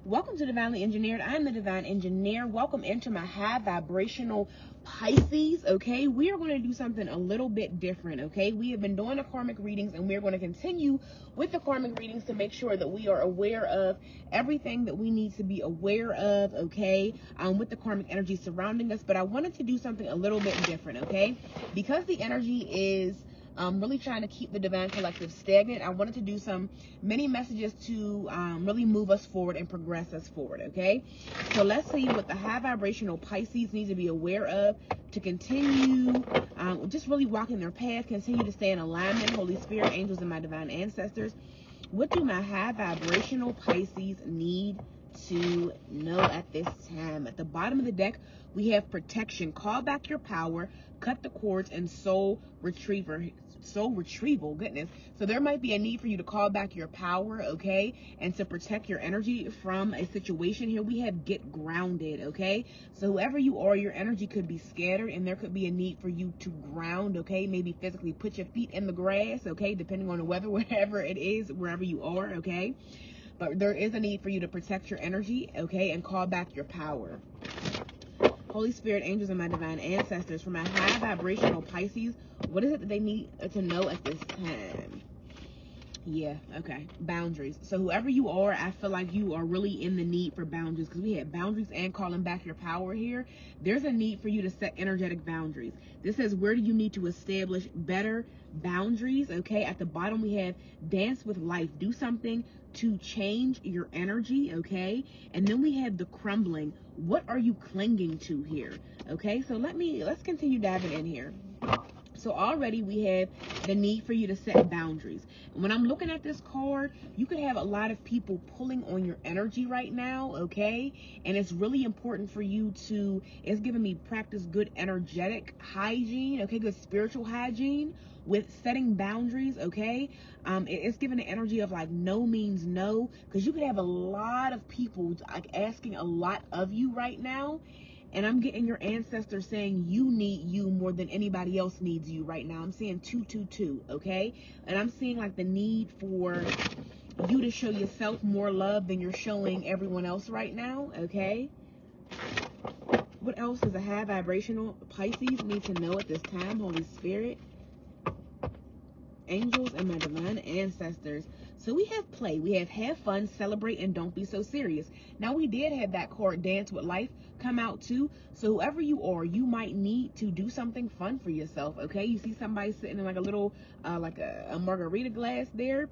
Welcome to Divinely Engineered. I'm the Divine Engineer. Welcome into my high vibrational Pisces. Okay, we are going to do something a little bit different. Okay, we have been doing the karmic readings, and we're going to continue with the karmic readings to make sure that we are aware of everything that we need to be aware of. Okay, with the karmic energy surrounding us. But I wanted to do something a little bit different. Okay, because the energy is really trying to keep the divine collective stagnant. I wanted to do some mini messages to really move us forward and progress us forward. Okay, so let's see what the high vibrational Pisces needs to be aware of to continue just really walking their path, continue to stay in alignment. Holy Spirit, angels, and my divine ancestors, what do my high vibrational Pisces need to know at this time? At the bottom of the deck, we have protection, call back your power, cut the cords, and soul retrieval. Goodness. So there might be a need for you to call back your power, okay, and to protect your energy from a situation. Here we have get grounded, okay. So whoever you are, your energy could be scattered, and there could be a need for you to ground, okay, maybe physically put your feet in the grass, okay, depending on the weather, wherever it is, wherever you are, okay. But there is a need for you to protect your energy, okay, and call back your power. Holy Spirit, angels, and my divine ancestors, for my high vibrational Pisces, what is it that they need to know at this time? Yeah, okay. Boundaries. So whoever you are, I feel like you are really in the need for boundaries, because we have boundaries and calling back your power here. There's a need for you to set energetic boundaries. This says, where do you need to establish better boundaries? Okay, at the bottom we have dance with life. Do something to change your energy, okay? And then we have the crumbling. What are you clinging to here? Okay, so let's continue diving in here. So already we have the need for you to set boundaries. When I'm looking at this card, you could have a lot of people pulling on your energy right now, okay? And it's really important for you to, it's giving me practice good energetic hygiene, okay? Good spiritual hygiene with setting boundaries, okay? It's giving the energy of like no means no, because you could have a lot of people like asking a lot of you right now. And I'm getting your ancestors saying you need you more than anybody else needs you right now. I'm seeing 222, okay? And I'm seeing like the need for you to show yourself more love than you're showing everyone else right now, okay? What else does a high vibrational Pisces need to know at this time, Holy Spirit? Angels, and my divine ancestors. So we have play, we have fun, celebrate, and don't be so serious. Now we did have that card dance with life come out too. So whoever you are, you might need to do something fun for yourself, okay? You see somebody sitting in like a little like a margarita glass there.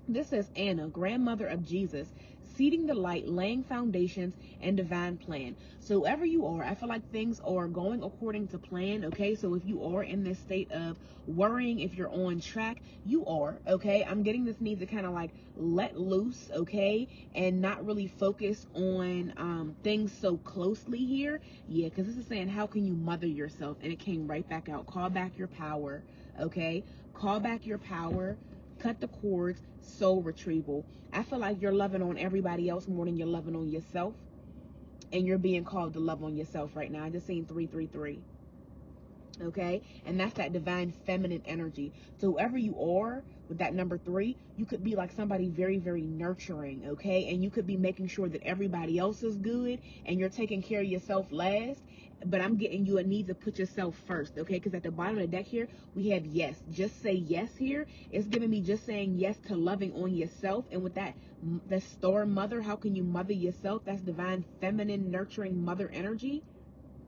This says Anna, grandmother of Jesus, seeding the light, laying foundations, and divine plan. So whoever you are, I feel like things are going according to plan, okay? So if you are in this state of worrying if you're on track, you are, okay? I'm getting this need to kind of like let loose, okay? And not really focus on things so closely here. Yeah, because this is saying, how can you mother yourself? And it came right back out. Call back your power, okay? Call back your power. Cut the cords, soul retrieval. I feel like you're loving on everybody else more than you're loving on yourself. And you're being called to love on yourself right now. I just seen 333. Okay? And that's that divine feminine energy. So whoever you are with that number 3, you could be like somebody very, very nurturing, okay? And you could be making sure that everybody else is good and you're taking care of yourself last. But I'm getting you a need to put yourself first, okay? Because at the bottom of the deck here, we have yes. Just say yes here. It's giving me just saying yes to loving on yourself. And with that, the star mother, how can you mother yourself? That's divine feminine nurturing mother energy.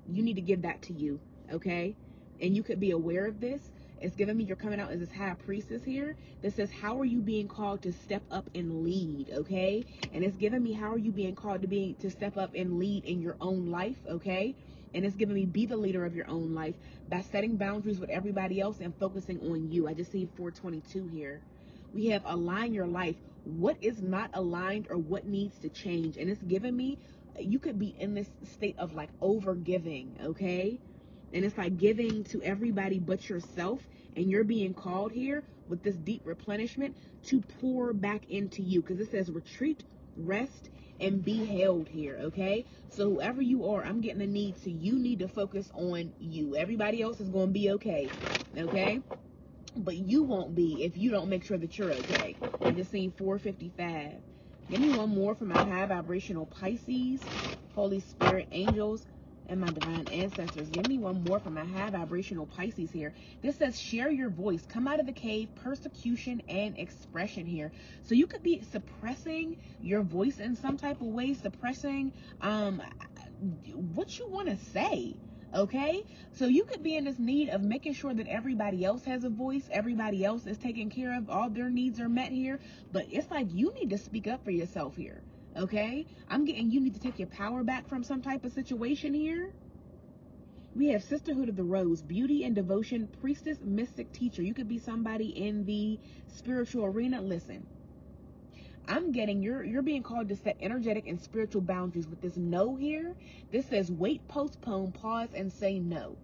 You need to give that to you, okay? And you could be aware of this. It's giving me you're coming out as this high priestess here that says, how are you being called to step up and lead, okay? And it's giving me, how are you being called to step up and lead in your own life, okay? And it's giving me, be the leader of your own life by setting boundaries with everybody else and focusing on you. I just see 422 here. We have align your life. What is not aligned or what needs to change? And it's giving me, you could be in this state of like over giving, okay? And it's like giving to everybody but yourself, and you're being called here with this deep replenishment to pour back into you, because it says retreat, rest, and be held here, okay? So whoever you are, I'm getting the need to, you need to focus on you. Everybody else is going to be okay, okay? But you won't be if you don't make sure that you're okay. I just seen 455. Give me one more for my high vibrational Pisces, Holy Spirit, angels, and my divine ancestors. Give me one more for my high vibrational Pisces here. This says, share your voice. Come out of the cave, persecution and expression here. So you could be suppressing your voice in some type of way, suppressing what you want to say. Okay, so you could be in this need of making sure that everybody else has a voice, everybody else is taken care of, all their needs are met here, but it's like you need to speak up for yourself here. Okay, I'm getting you need to take your power back from some type of situation here. We have Sisterhood of the Rose, beauty and devotion, priestess, mystic, teacher. You could be somebody in the spiritual arena. Listen, I'm getting you're being called to set energetic and spiritual boundaries with this no here. This says wait, postpone, pause, and say no.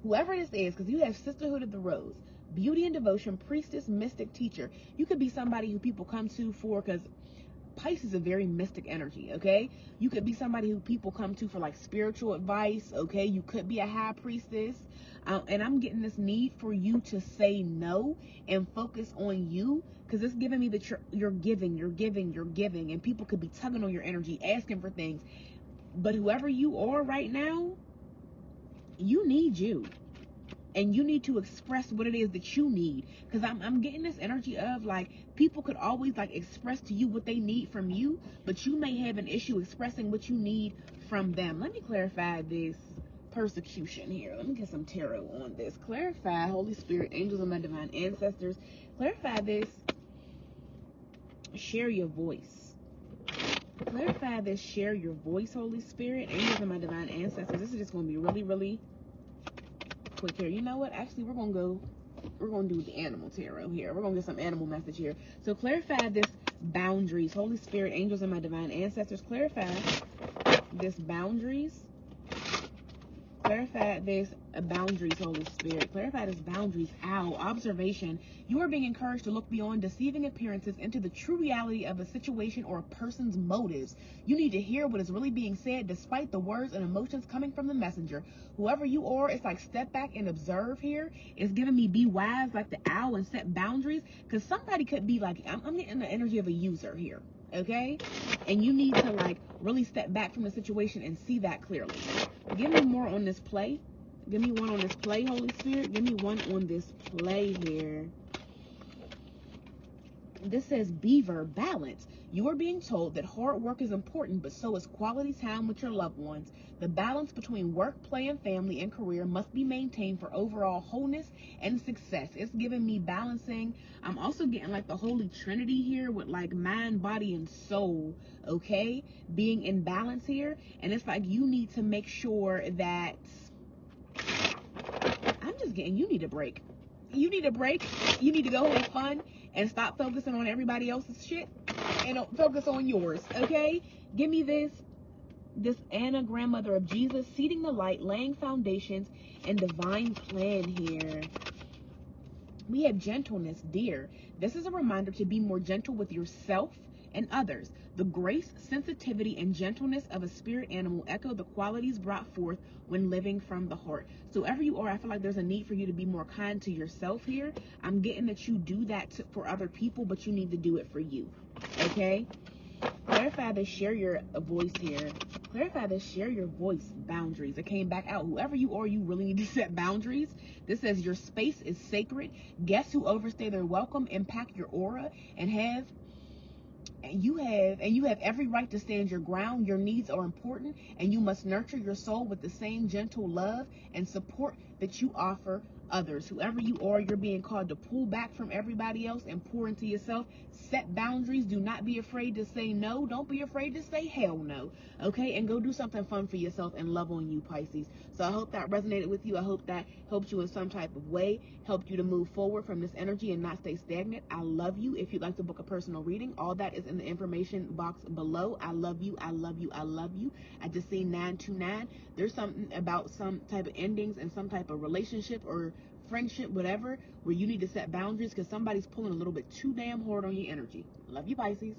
Whoever this is, because you have Sisterhood of the Rose, beauty and devotion, priestess, mystic, teacher. You could be somebody who people come to for, because Pisces is a very mystic energy, okay? You could be somebody who people come to for like spiritual advice, okay? You could be a high priestess. And I'm getting this need for you to say no and focus on you, because it's giving me that you're giving, and people could be tugging on your energy, asking for things. But whoever you are right now, you need you. And you need to express what it is that you need, because I'm getting this energy of like people could always like express to you what they need from you, but you may have an issue expressing what you need from them. Let me clarify this persecution here. Let me get some tarot on this. Clarify, Holy Spirit, angels, and my divine ancestors. Clarify this. Share your voice. Clarify this. Share your voice, Holy Spirit, angels, and my divine ancestors. This is just going to be really, really quick here. You know what? Actually, we're going to do the animal tarot here. We're going to get some animal message here. So clarify this boundaries. Holy Spirit, angels, and my divine ancestors. Clarify this boundaries. Clarify this boundaries, Holy Spirit. Clarify this boundaries. Ow. Observation. You are being encouraged to look beyond deceiving appearances into the true reality of a situation or a person's motives. You need to hear what is really being said despite the words and emotions coming from the messenger. Whoever you are, it's like step back and observe here. It's giving me be wise like the owl and set boundaries, because somebody could be like, I'm getting the energy of a user here. Okay, and you need to like really step back from the situation and see that clearly. Give me more on this play. Give me one on this play, Holy Spirit. Give me one on this play here. This says Beaver, balance. You are being told that hard work is important, but so is quality time with your loved ones. The balance between work, play, and family and career must be maintained for overall wholeness and success. It's giving me balancing. I'm also getting like the Holy Trinity here with like mind, body, and soul, okay? Being in balance here. And it's like you need to make sure that I'm just getting, you need a break. You need a break. You need to go have fun and stop focusing on everybody else's shit and focus on yours, okay? Give me this Anna, grandmother of Jesus, seeding the light, laying foundations, and divine plan here. We have gentleness, dear. This is a reminder to be more gentle with yourself and others. The grace, sensitivity, and gentleness of a spirit animal echo the qualities brought forth when living from the heart. So wherever you are, I feel like there's a need for you to be more kind to yourself here. I'm getting that you do that for other people, but you need to do it for you, okay? Clarify this, share your voice here. Clarify this, share your voice, boundaries. It came back out. Whoever you are, you really need to set boundaries. This says your space is sacred. Guests who overstay their welcome impact your aura and you have every right to stand your ground. Your needs are important, and you must nurture your soul with the same gentle love and support that you offer others. Whoever you are, you're being called to pull back from everybody else and pour into yourself. Set boundaries. Do not be afraid to say no. Don't be afraid to say hell no. Okay? And go do something fun for yourself and love on you, Pisces. So I hope that resonated with you. I hope that helped you in some type of way, helped you to move forward from this energy and not stay stagnant. I love you. If you'd like to book a personal reading, all that is in the information box below. I love you. I love you. I love you. I just seen 929. There's something about some type of endings and some type of relationship or friendship, whatever, where you need to set boundaries because somebody's pulling a little bit too damn hard on your energy. Love you, Pisces.